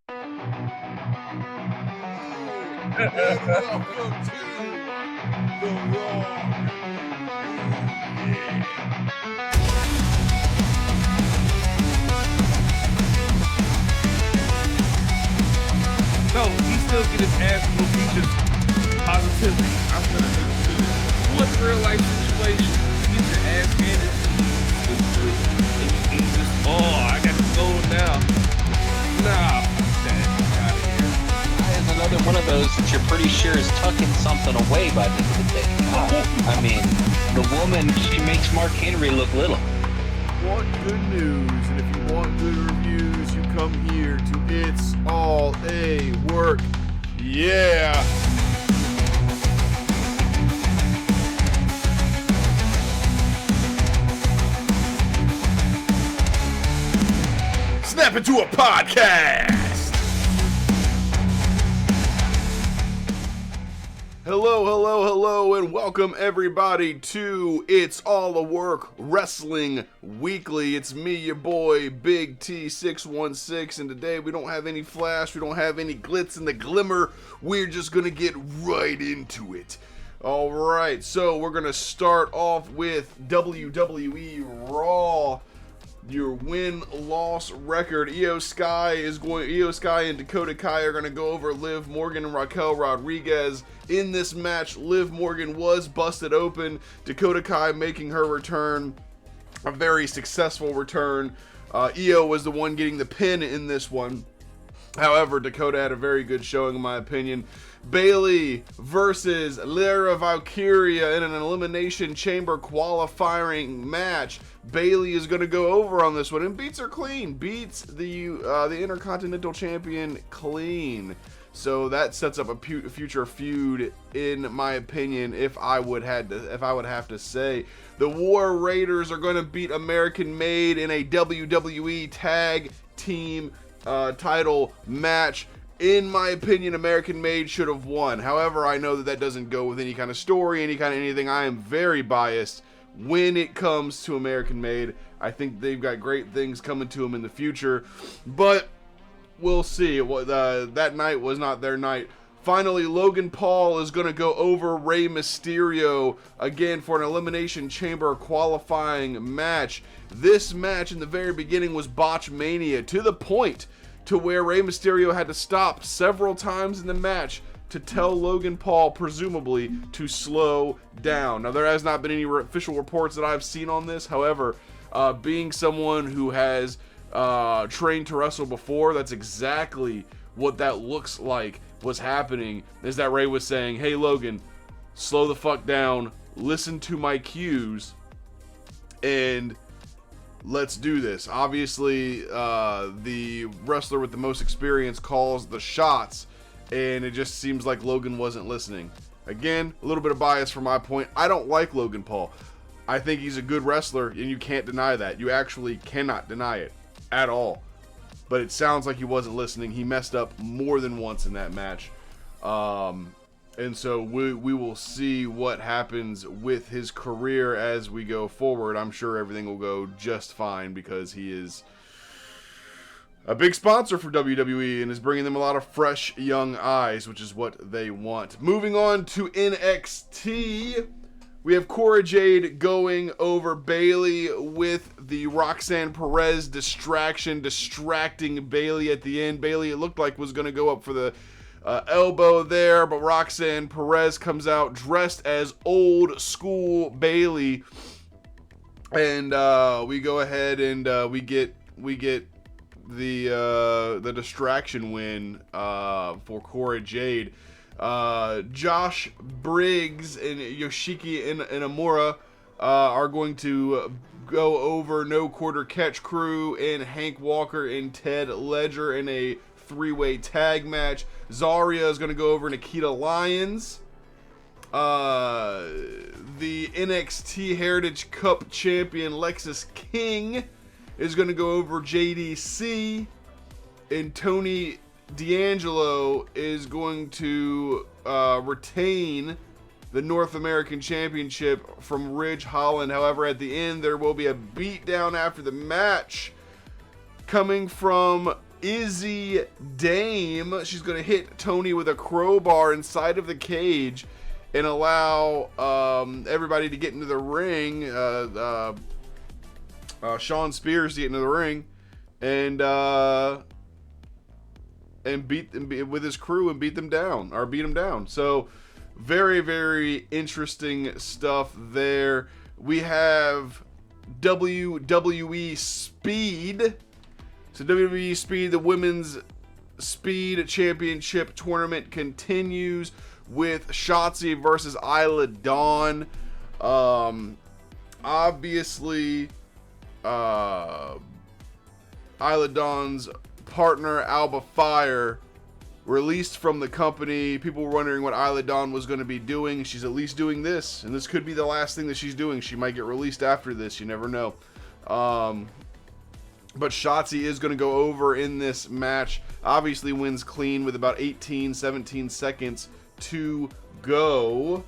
And welcome to the Raw No, he still get his ass whooped. He just positivity. I'm gonna do it. What's real life situation? You get your ass handed to you. And you just, I got to go now. Nah, fuck that. Get out of here. Is another one of those that you're pretty sure is tucking something away by the end of the day. I mean, the woman, she makes Mark Henry look little. Want good news, and if you want good reviews, you come here to It's All a Work. Yeah. Snap into a podcast. Hello, and welcome everybody to It's All a Work Wrestling Weekly. It's me, your boy, Big T616, and today we don't have any flash, we don't have any glitz and the glimmer. We're just gonna get right into it. Alright, so we're gonna start off with WWE Raw. Your win-loss record. Io Sky and Dakota Kai are going to go over Liv Morgan and Raquel Rodriguez. In this match, Liv Morgan was busted open. Dakota Kai making her return. A very successful return. Io was the one getting the pin in this one. However, Dakota had a very good showing in my opinion. Bayley versus Lyra Valkyria in an Elimination Chamber qualifying match. Bayley is going to go over on this one and beats her clean. Beats the Intercontinental Champion clean. So that sets up a future feud, in my opinion. If I would have to say, the War Raiders are going to beat American Made in a WWE Tag Team title match. In my opinion, American Made should have won. However, I know that doesn't go with any kind of story, any kind of anything. I am very biased when it comes to American Made. I think they've got great things coming to them in the future, but we'll see. That night was not their night. Finally, Logan Paul is going to go over Rey Mysterio again for an Elimination Chamber qualifying match. This match in the very beginning was botchmania, to the point to where Rey Mysterio had to stop several times in the match to tell Logan Paul, presumably, to slow down. Now, there has not been any official reports that I've seen on this. However, being someone who has trained to wrestle before, that's exactly what that looks like was happening, is that Rey was saying, hey, Logan, slow the fuck down, listen to my cues, and let's do this. Obviously, the wrestler with the most experience calls the shots, and it just seems like Logan wasn't listening. Again, a little bit of bias from my point. I don't like Logan Paul. I think he's a good wrestler, and you can't deny that. You actually cannot deny it at all. But it sounds like he wasn't listening. He messed up more than once in that match. And so we will see what happens with his career as we go forward. I'm sure everything will go just fine because he is a big sponsor for WWE and is bringing them a lot of fresh young eyes, which is what they want. Moving on to NXT, we have Cora Jade going over Bayley with the Roxanne Perez distracting Bayley at the end. Bayley, it looked like, was going to go up for the elbow there, but Roxanne Perez comes out dressed as old school Bayley, and we go ahead and we get the distraction win for Cora Jade. Josh Briggs and Yoshiki Inamura are going to go over No Quarter Catch Crew and Hank Walker and Ted Ledger in a three-way tag match. Zarya is going to go over Nikita Lyons. The NXT Heritage Cup champion Lexis King is going to go over JDC, and Tony D'Angelo is going to retain the North American Championship from Ridge Holland. However, at the end, there will be a beatdown after the match coming from Izzy Dame. She's going to hit Tony with a crowbar inside of the cage and allow everybody to get into the ring. Sean Spears to get into the ring and beat them with his crew and beat them down. So very, very interesting stuff there. We have WWE SPEED. So WWE SPEED, the Women's Speed Championship tournament continues with Shotzi versus Isla Dawn. Obviously, Isla Dawn's partner, Alba Fire, released from the company. People were wondering what Isla Dawn was going to be doing. She's at least doing this, and this could be the last thing that she's doing. She might get released after this. You never know. But Shotzi is going to go over in this match. Obviously wins clean with about 17 seconds to go.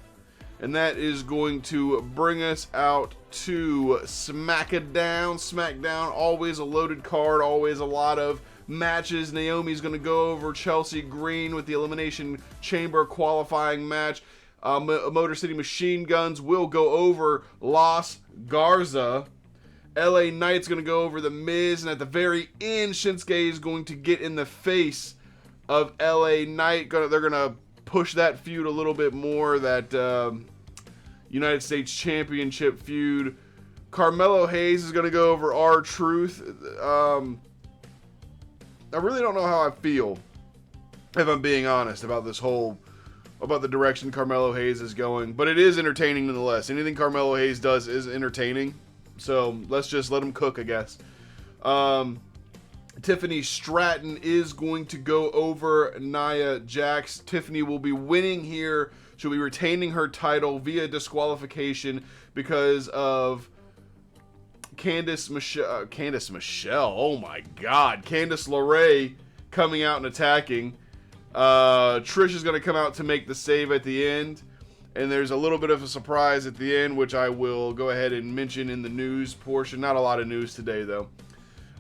And that is going to bring us out to SmackDown. SmackDown, always a loaded card, always a lot of matches. Naomi's going to go over Chelsea Green with the Elimination Chamber qualifying match. Motor City Machine Guns will go over Los Garza. LA Knight's going to go over The Miz, and at the very end, Shinsuke is going to get in the face of LA Knight. They're going to push that feud a little bit more, that United States Championship feud. Carmelo Hayes is going to go over R-Truth. I really don't know how I feel, if I'm being honest, about the direction Carmelo Hayes is going, but it is entertaining nonetheless. Anything Carmelo Hayes does is entertaining. So let's just let him cook, I guess. Tiffany Stratton is going to go over Nia Jax. Tiffany will be winning here. She'll be retaining her title via disqualification because of Candice Michelle. Oh my God. Candice LeRae coming out and attacking. Trish is going to come out to make the save at the end. And there's a little bit of a surprise at the end, which I will go ahead and mention in the news portion. Not a lot of news today, though.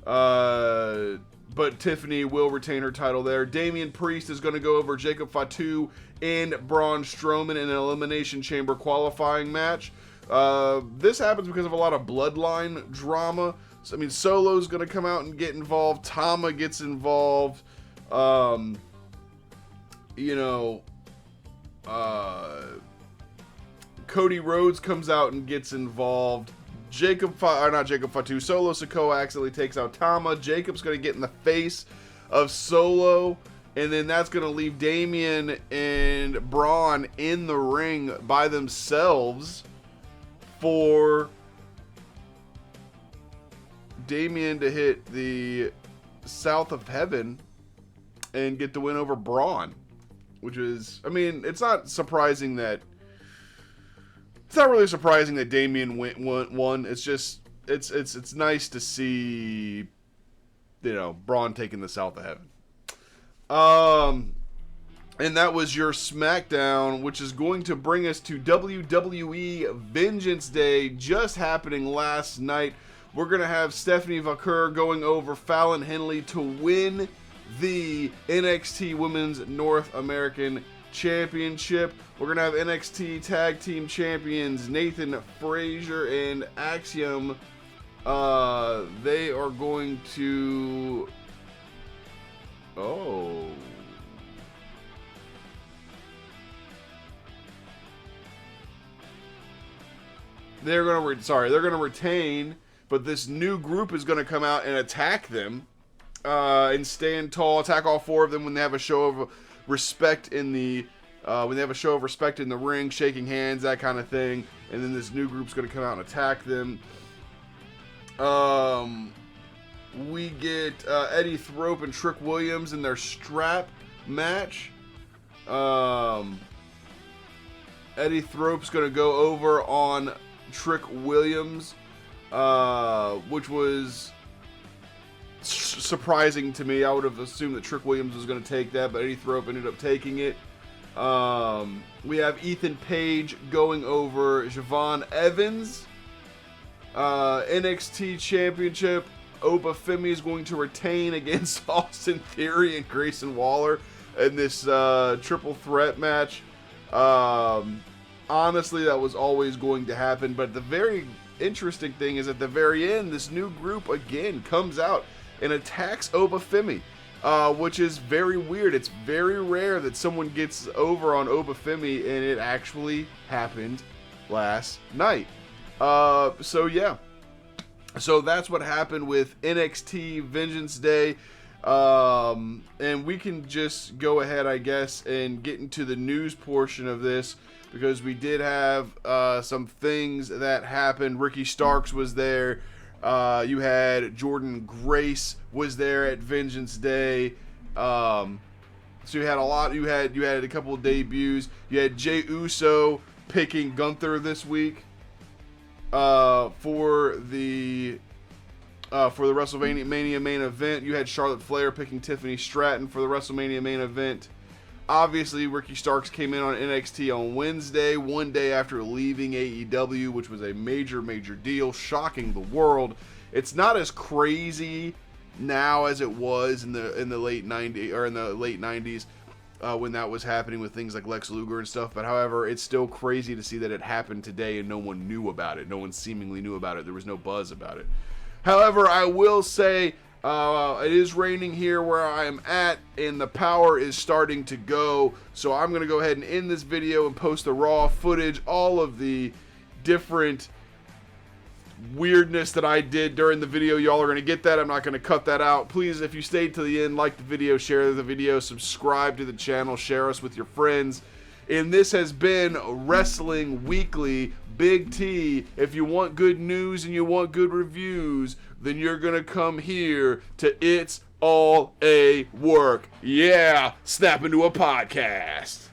But Tiffany will retain her title there. Damian Priest is going to go over Jacob Fatu and Braun Strowman in an Elimination Chamber qualifying match. This happens because of a lot of bloodline drama. So, I mean, Solo's going to come out and get involved. Tama gets involved. Cody Rhodes comes out and gets involved. Solo Sikoa accidentally takes out Tama. Jacob's going to get in the face of Solo. And then that's going to leave Damian and Braun in the ring by themselves for Damian to hit the South of Heaven and get the win over Braun. Which is, I mean, it's not surprising that... It's not really surprising that Damian won. It's just, it's nice to see, Braun taking the South of Heaven. And that was your SmackDown, which is going to bring us to WWE Vengeance Day, just happening last night. We're going to have Stephanie Vaquer going over Fallon Henley to win the NXT Women's North American Championship. We're going to have NXT Tag Team Champions Nathan Frazier and Axiom. They are going to... They're going to retain, but this new group is going to come out and attack them and stand tall, attack all four of them when they have a show of respect in the ring, shaking hands, that kind of thing. And then this new group's going to come out and attack them. We get Eddie Thrope and Trick Williams in their strap match. Eddie Thrope's going to go over on Trick Williams, which was surprising to me. I would have assumed that Trick Williams was going to take that, but Eddie Thrope ended up taking it. We have Ethan Page going over Javon Evans. NXT Championship. Obafemi is going to retain against Austin Theory and Grayson Waller in this triple threat match. Honestly, that was always going to happen, but the very interesting thing is at the very end, this new group again comes out and attacks Obafemi, which is very weird. It's very rare that someone gets over on Obafemi, and it actually happened last night. So yeah. So that's what happened with NXT Vengeance Day. And we can just go ahead, I guess, and get into the news portion of this, because we did have some things that happened. Ricky Starks was there. You had Jordan Grace was there at Vengeance Day. So you had a lot. You had a couple of debuts. You had Jey Uso picking Gunther this week for the WrestleMania main event. You had Charlotte Flair picking Tiffany Stratton for the WrestleMania main event. Obviously, Ricky Starks came in on NXT on Wednesday, one day after leaving AEW, which was a major deal, shocking the world. It's not as crazy now as it was in the late 90s when that was happening with things like Lex Luger and stuff. But however, it's still crazy to see that it happened today and no one knew about it. No one seemingly knew about it. There was no buzz about it. However, I will say it is raining here where I am at, and the power is starting to go. So I'm going to go ahead and end this video and post the raw footage, all of the different weirdness that I did during the video. Y'all are going to get that. I'm not going to cut that out. Please, if you stayed to the end, like the video, share the video, subscribe to the channel, share us with your friends. And this has been Wrestling Weekly. Big T, if you want good news and you want good reviews, then you're going to come here to It's All a Work. Yeah, snap into a podcast.